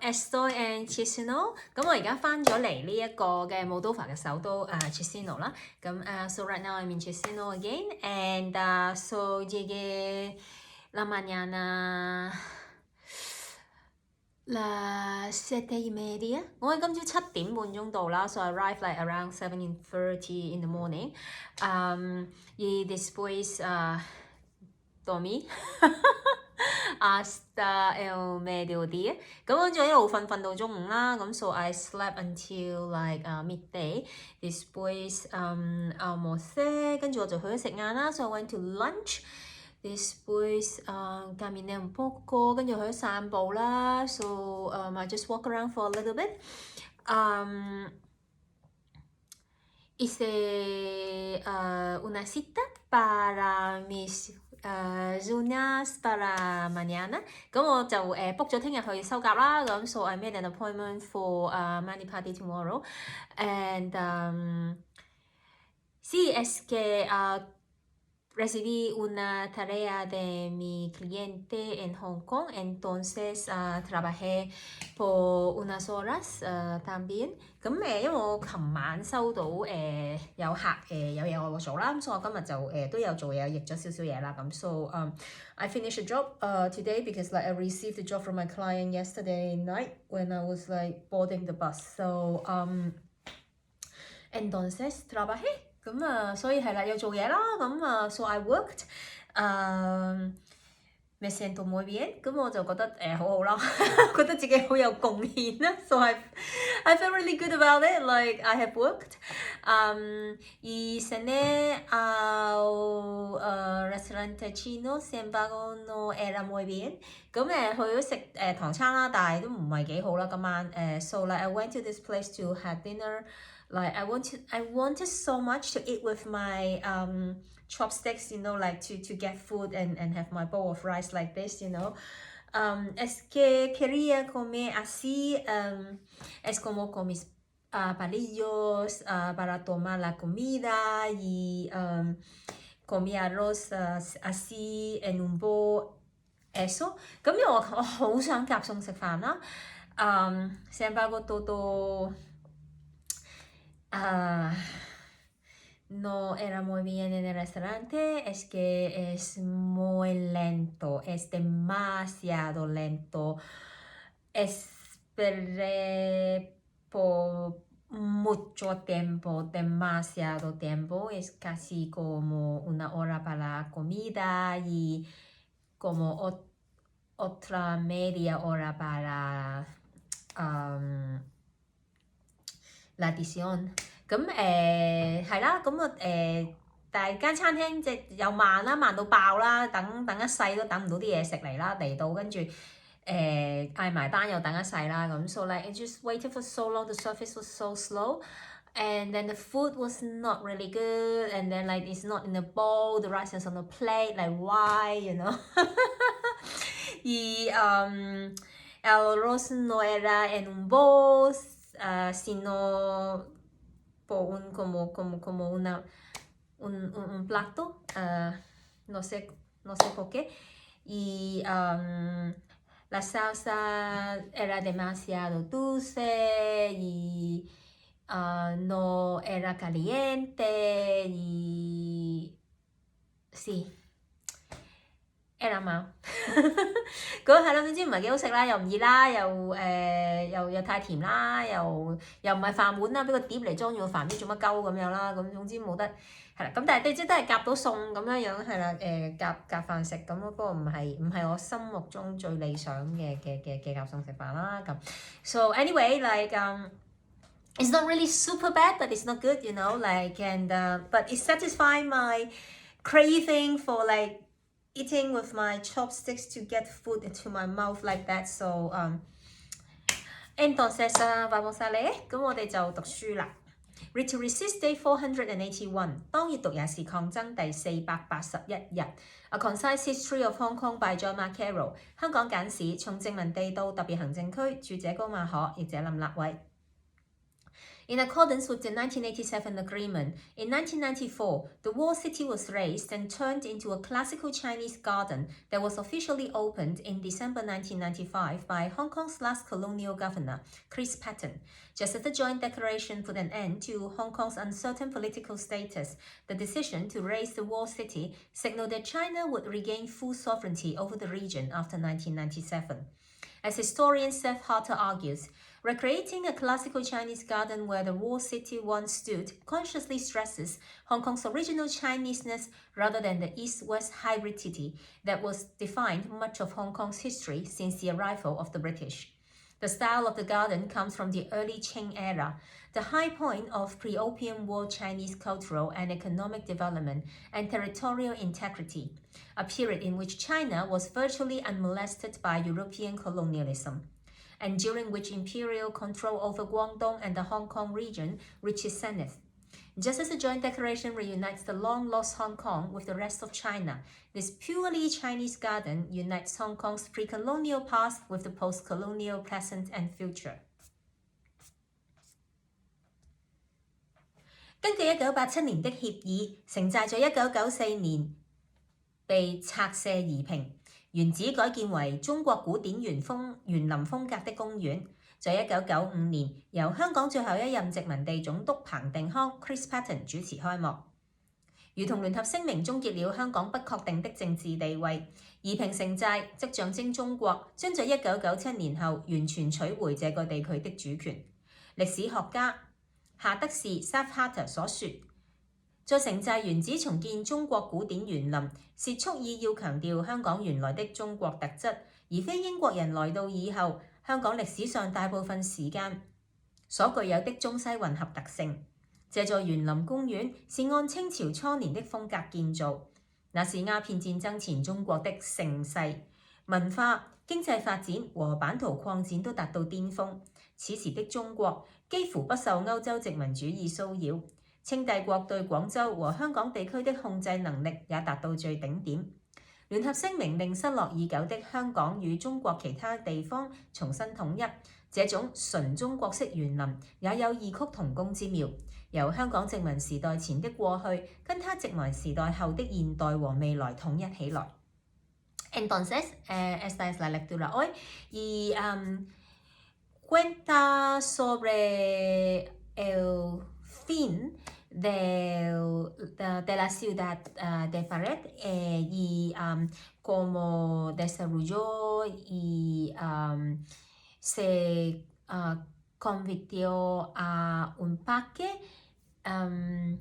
Estoy en Chisinau， 咁我而家翻咗嚟呢一個嘅 Moldova 嘅首都Chisinau 啦。咁so right now I'm in Chisinau again and so llegué la mañana las 7:30。我喺今朝7點半鐘到啦 ，so I arrived like around 7:30 in the morning。y después dormí hasta el mediodía。咁跟住一路瞓到中午啦，咁 so I slept until like midday。Después almorcé， 跟住我就去咗食晏啦 ，so I went to lunch。Después caminé un poco， 跟住去咗散步啦 ，so I just walk around for a little bit。Hice una cita para mis uñas para mañana。咁我就book 咗聽日去修甲啦，咁 so I made an appointment for mani pedi tomorrow。And sí, es que recibí una tarea de mi cliente en Hong Kong, entonces trabajé por unas horas también。咁因為我琴晚收到有客有嘢我做啦，咁所以我今日就都有做嘢，譯咗少少嘢啦。咁 so I finished the job today because like I received the job from my client yesterday night when I was like boarding the bus. So entonces trabajé。咁所以係啦，有做嘢啦，咁so I worked， me siento muy bien， 咁我就覺得好好啦，覺得自己好有貢獻啦 ，so I feel really good about it， like I have worked。y cené al restaurante chino， sin embargo no era muy bien。咁去咗食唐餐啦，但係都唔係幾好啦今晚。so like I went to this place to have dinner。Like I wanted so much to eat with my chopsticks, you know, like to get food and have my bowl of rice like this, you know. Es que quería comer así, es como con mis palillos para tomar la comida y comí arroz así en un bowl, eso。咁因為我好想夾餸食飯啦，sin embargo todo。No era muy bien en el restaurante, es que es muy lento, es demasiado lento. Esperé por mucho tiempo, demasiado tiempo, es casi como una hora para la comida y como otra media hora para la adición。咁係啦，咁但係間餐廳即又慢啦，慢到爆啦，等一世都等唔到啲嘢食嚟啦，嚟到跟住嗌埋單又等一世啦，咁 so like I just waited for so long, the service was so slow and then the food was not really good and then like it's not in the bowl, the rice is on the plate, like why, you know. Y el arroz no era en un bowl, sino como un plato, no sé por qué. Y la salsa era demasiado dulce y no era caliente y sí, era mal。咁係啦，總之唔係幾好食啦，又唔熱啦，又太甜啦，又唔係飯碗啦，俾個碟嚟裝住個飯，唔知做乜鳩咁樣啦，咁總之冇得係啦。咁但係即都係夾到餸咁樣係啦，夾飯食咁，不過唔係我心目中最理想嘅夾餸食飯啦咁。So anyway, like it's not really super bad, but it's not good, you know, like and but it satisfied my craving for like eating with my chopsticks to get food into my mouth like that. So entonces vamos a leer， 咁我哋就讀書啦。Read to Resist Day 481， 當閱讀也是抗爭第481日。A Concise History of Hong Kong by John Carroll。 香港簡史，從殖民地到特別行政區，著者高馬可，譯者林立偉。In accordance with the 1987 agreement, in 1994, the walled city was razed and turned into a classical Chinese garden that was officially opened in December 1995 by Hong Kong's last colonial governor, Chris Patten. Just as the joint declaration put an end to Hong Kong's uncertain political status, the decision to raze the walled city signaled that China would regain full sovereignty over the region after 1997. As historian Seth Harter argues, recreating a classical Chinese garden where the walled city once stood consciously stresses Hong Kong's original Chineseness rather than the East-West hybridity that was defined much of Hong Kong's history since the arrival of the British. The style of the garden comes from the early Qing era, the high point of pre-Opium War Chinese cultural and economic development and territorial integrity, a period in which China was virtually unmolested by European colonialism, and during which imperial control over Guangdong and the Hong Kong region reached its zenith. Just as the joint declaration reunites the long-lost Hong Kong with the rest of China, this purely Chinese garden unites Hong Kong's pre-colonial past with the post-colonial present and future. 根據1987年的協議，承載咗1994年被拆卸夷平，原址改建為中國古典園林風格的公園。在1995年，由香港最後一任殖民地總督彭定康 Chris Patten 主持開幕。如同聯合聲明終結了香港不確定的政治地位，夷平承載則象徵中國將在1997年後完全取回這個地區的主權。歷史學家夏德士 Seth Harter 所說，在承載原址重建中國古典園林，是蓄意要強調香港原來的中國特質，而非英國人來到以後香港歷史上大部分時間所具有的中西混合特性。這座園林公園是按清朝初年的風格建造，那是鴉片戰爭前中國的盛世，文化、經濟發展和版圖擴展都達到巔峰。此時的中國幾乎不受歐洲殖民主義騷擾，清帝國對廣州和香港地區的控制能力也達到最頂點。聯合聲明令失落已久的香港與中國其他地方重新統一，這種純中國式園林也有異曲同工之妙，由香港殖民時代前的過去跟它殖民時代後的現代和未來統一起來。Entonces, esta es la lectura hoy y cuenta sobre el fin de la ciudad de Pared y cómo desarrolló y se convirtió a un parque con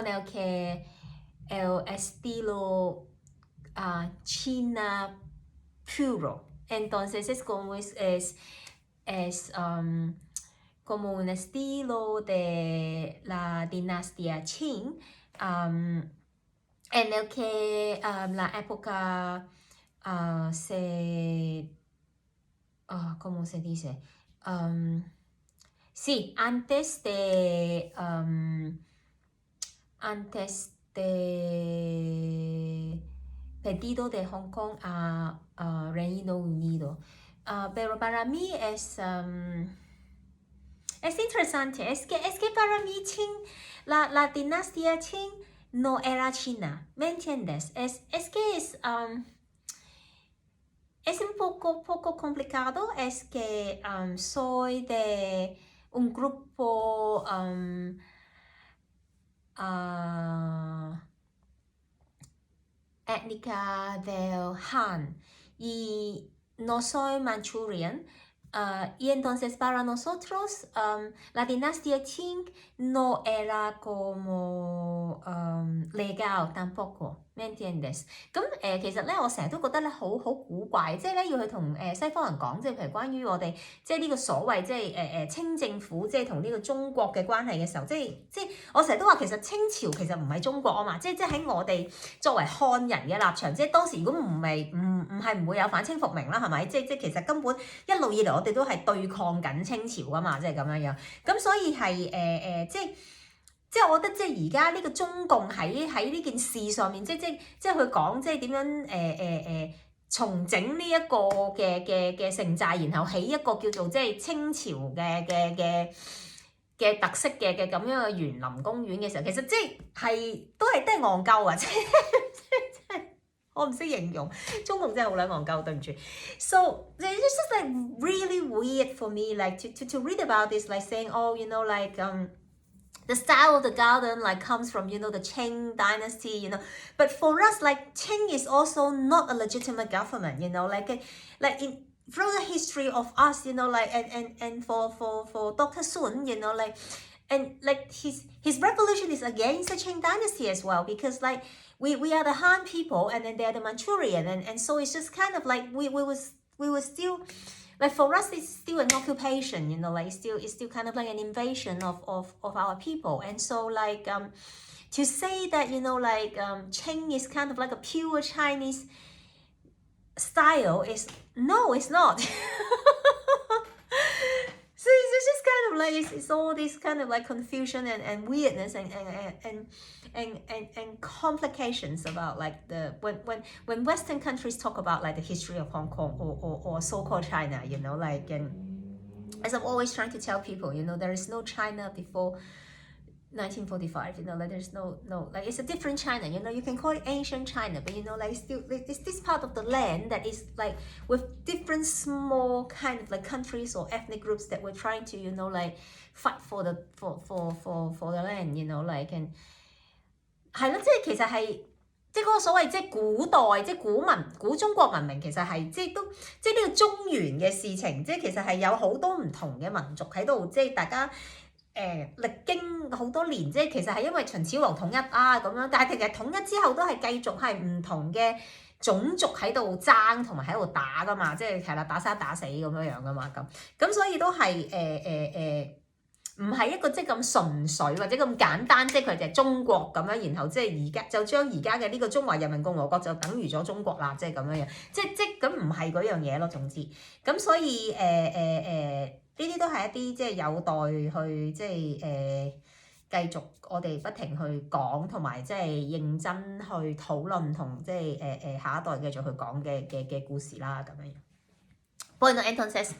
el que el estilo China puro. Entonces es como como un estilo de la dinastía Qing, en el que la época ¿cómo se dice? Sí, antes de pedido de Hong Kong a Reino Unido. Pero para mí es interesante, es que para mí Qing, la dinastía Qing no era China, ¿me entiendes? Es que es un poco complicado, es que soy de un grupo étnica del Han y no soy manchurian. Y entonces para nosotros la dinastía Qing no era como legal tampoco, ¿me entiendes? 咁其實咧，我成日都覺得咧好古怪，即係咧要去同西方人講，即係譬如關於我哋即係呢個所謂即係清政府即係同呢個中國嘅關係嘅時候，即係我成日都話其實清朝其實唔係中國啊嘛，即係喺我哋作為漢人嘅立場，即係當時如果唔會有反清復明啦，係咪？即係其實根本一路以嚟我哋都係對抗緊清朝啊嘛，即係咁樣樣。咁所以係即係我覺得即係而家呢個中共喺呢件事上面，即係佢講即係點樣重整呢一個嘅城寨，然後起一個叫做即係清朝嘅特色嘅咁樣嘅園林公園嘅時候，其實即係都係戇鳩啊！即係我唔識形容，中共真係好撚戇鳩，對唔住。So it's just like really weird for me, like to read about this, like saying, oh, you know, like the style of the garden like comes from, you know, the Qing dynasty, you know. But for us, like Qing is also not a legitimate government, you know, like in through the history of us, you know, like and for Dr. Sun, you know, like and like his revolution is against the Qing dynasty as well, because like we are the Han people and then they're the Manchurian, and so it's just kind of like we were still. Like for us, it's still an occupation, you know, like it's still kind of like an invasion of our people. And so like to say that, you know, like Qing is kind of like a pure Chinese style is, no, it's not. So it's just kind of like it's all this kind of like confusion and weirdness and complications about like the when Western countries talk about like the history of Hong Kong or so-called China, you know, like, and as I'm always trying to tell people, you know, there is no China before 1945, you know, like there's no like it's a different China, you know, you can call it ancient China, but you know, like still it's this part of the land that is like with different small kind of like countries or ethnic groups that we're trying to, you know, like fight for the land, you know, like and 係咯，即係其實係即係嗰個所謂即係古代即係古中國文明其實係即係都即係呢個中原嘅事情，即係其實係有好多唔同嘅民族喺度，即係大家歷經好多年，即係其實係因為秦始皇統一啊咁樣，但係其實統一之後都係繼續係唔同嘅種族喺度爭同埋喺度打噶嘛，即係係啦打生打死咁樣噶嘛咁所以都係唔係一個即係咁純粹或者咁簡單，即係佢哋係中國咁樣，然後即係而家就將而家嘅呢個中華人民共和國就等於咗中國啦，即係咁樣樣，即咁唔係嗰樣嘢咯。總之，咁所以呢啲都係一啲即係有待去即係繼續我哋不停去講，同埋即係認真去討論同即係下一代繼續去講嘅故事啦，咁樣。Bueno, entonces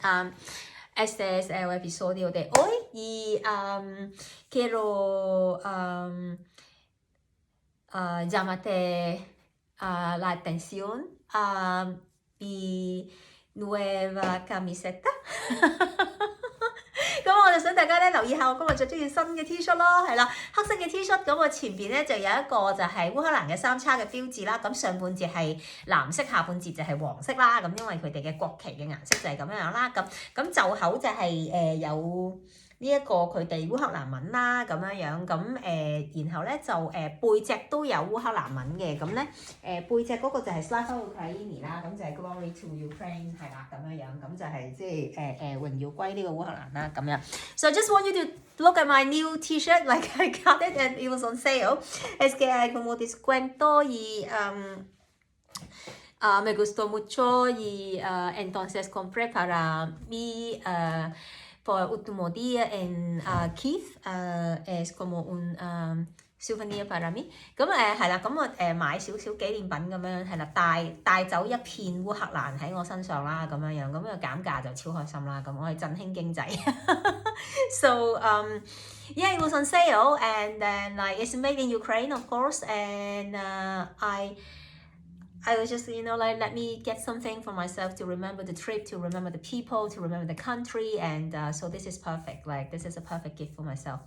este es el episodio de hoy y quiero llamarte la atención a mi nueva camiseta 咁我就想大家咧留意下，我今日着咗件新嘅 T 恤咯，係啦，黑色嘅 T 恤，咁我前邊咧就有一個就係烏克蘭嘅三叉嘅標誌啦，咁上半截係藍色，下半截就係黃色啦，咁因為佢哋嘅國旗嘅顏色就係咁樣樣啦，咁袖口就係有呢一個佢哋烏克蘭文啦，咁樣樣，咁然後咧就背脊都有烏克蘭文嘅，咁咧背脊嗰個就係 Slava Ukraini 啦，咁就係 Glory to Ukraine 係啦，咁樣樣，咁就係即係榮耀歸呢個烏克蘭啦，咁樣。So I just want you to look at my new T-shirt, like I got it and it was on sale. Es que hay como descuento y me gustó mucho y entonces compré para mí por el último día en Kiev, es como un souvenir para mí。咁係啦，咁我買少少紀念品咁樣係啦，帶走一片烏克蘭喺我身上啦，咁樣樣，咁減價就超開心啦，咁我係振興經濟。So yeah, it was on sale and then like it's made in Ukraine, of course, and I was just, you know, like let me get something for myself to remember the trip, to remember the people, to remember the country, and so this is perfect. Like this is a perfect gift for myself.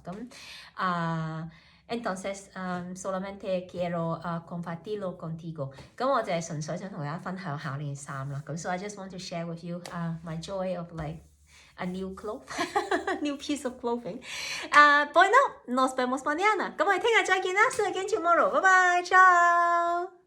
Entonces solamente quiero compartirlo contigo. 咁我就係純粹想同大家分享下呢件衫啦。咁 so I just want to share with you my joy of like a new cloth, new piece of clothing. Bueno, nos vemos mañana. 咁我哋聽日再見啦。See you again tomorrow. Bye bye. Ciao.